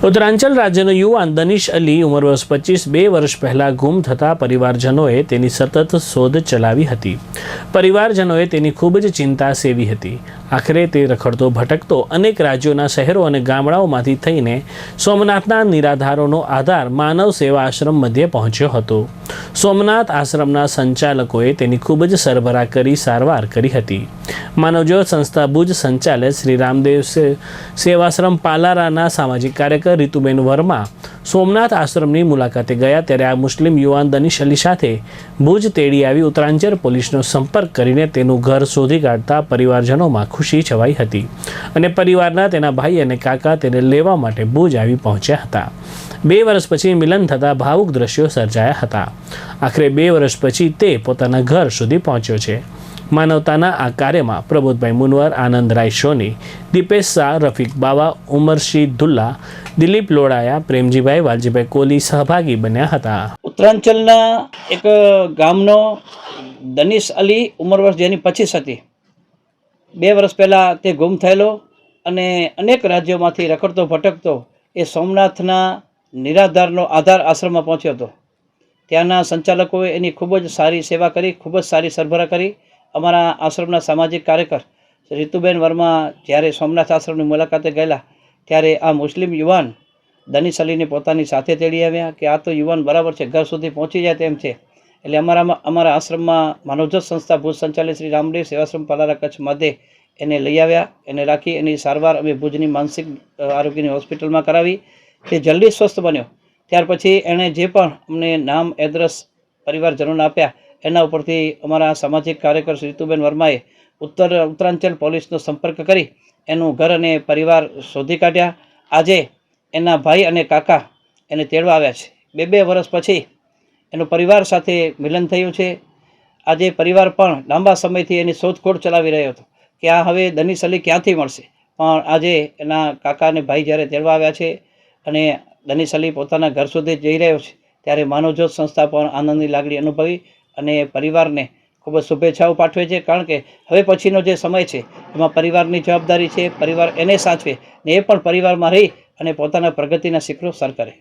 ઉત્તરાંચલ રાજ્યનો યુવાન દનિશ અલી ઉંમર વર્ષ 25 2 વર્ષ પહેલાં ગુમ થતા પરિવારજનોએ તેની સતત શોધ ચલાવી હતી। પરિવારજનોએ તેની ખૂબ જ ચિંતા સેવી હતી। આખરે તે રખડતો ભટકતો અનેક રાજ્યોના શહેરો અને ગામડાઓમાંથી થઈને સોમનાથના નિરાધારોનો આધાર માનવ સેવા આશ્રમ મધ્યે પહોંચ્યો હતો। સોમનાથ આશ્રમના સંચાલકોએ તેની ખૂબ જ સરભરા કરી સારવાર કરી હતી। માનવજ્યોત સંસ્થા ભુજ સંચાલક શ્રી રામદેવ સેવાશ્રમ પાલારાના સામાજિક કાર્યકર રીતુબેન વર્મા સોમનાથ આશ્રમની મુલાકાતે ગયા ત્યારે આ મુસ્લિમ યુવાન દનિશ અલી સાથે ભુજ તેડી આવી ઉત્તરાંચલ પોલીસનો સંપર્ક કરીને તેનું ઘર શોધી કાઢતા પરિવારજનોમાં ખુશી છવાઈ હતી અને પરિવારના તેના ભાઈ અને કાકા તેને લેવા માટે ભુજ આવી પહોંચ્યા હતા। 2 વર્ષ પછી મિલન થતાં ભાવુક દ્રશ્યો સર્જાયા હતા। આખરે 2 વર્ષ પછી તે પોતાના ઘર સુધી પહોંચ્યો છે। માનવતાના આ કાર્યમાં પ્રબોધભાઈ મુનવર, આનંદ રાય સોની, દીપેશ શાહ, રફીક બાવા, ઉમરશી દુલ્લા, દિલીપ લોડાયા, પ્રેમજીભાઈ, વાલજીભાઈ કોહલી સહભાગી બન્યા હતા। ઉત્તરાંચલના એક ગામનો દનિશ અલી ઉંમર વર્ષ જેની 25 હતી। 2 વર્ષ પહેલાં તે ગુમ થયેલો અને અનેક રાજ્યોમાંથી રખડતો ભટકતો એ સોમનાથના નિરાધારનો આધાર આશ્રમમાં પહોંચ્યો હતો। ત્યાંના સંચાલકોએ એની ખૂબ જ સારી સેવા કરી, ખૂબ જ સારી સરભરા કરી। અમારા આશ્રમના સામાજિક કાર્યકર રીતુબેન વર્મા જ્યારે સોમનાથ આશ્રમની મુલાકાતે ગયેલા ત્યારે આ મુસ્લિમ યુવાન દનિશ અલીને પોતાની સાથે તેડી આવ્યા કે આ તો યુવાન બરાબર છે, ઘર સુધી પહોંચી જાય તેમ છે। એટલે અમારા આશ્રમમાં માનવજ્યોત સંસ્થા ભુજ સંચાલિત શ્રી રામદેવ સેવાશ્રમ પાલારા કચ્છ મધ્યે એને લઈ આવ્યા, એને રાખી એની સારવાર અમે ભુજની માનસિક આરોગ્યની હોસ્પિટલમાં કરાવી। તે જલ્દી સ્વસ્થ બન્યો। ત્યાર પછી એણે જે પણ અમને નામ એડ્રેસ પરિવારજનોને આપ્યા એના ઉપરથી અમારા સામાજિક કાર્યકર રીતુબેન વર્માએ ઉત્તરાંચલ પોલીસનો સંપર્ક કરી એનું ઘર અને પરિવાર શોધી કાઢ્યા। આજે એના ભાઈ અને કાકા એને તેડવા આવ્યા છે। 2 વર્ષ પછી એનો પરિવાર સાથે મિલન થયું છે। આજે પરિવાર પણ લાંબા સમયથી એની શોધખોળ ચલાવી રહ્યો હતો કે આ હવે દનિશ અલી ક્યાંથી મળશે, પણ આજે એના કાકા અને ભાઈ જ્યારે તેડવા આવ્યા છે અને દનિશ અલી પોતાના ઘર સુધી જઈ રહ્યો છે ત્યારે માનવજ્યોત સંસ્થા પણ આનંદની લાગણી અનુભવી અને પરિવારને ખૂબ જ શુભેચ્છાઓ પાઠવે છે। કારણ કે હવે પછીનો જે સમય છે એમાં પરિવારની જવાબદારી છે, પરિવાર એને સાચવે ને એ પણ પરિવારમાં રહી અને પોતાના પ્રગતિના શિખરો સર કરે।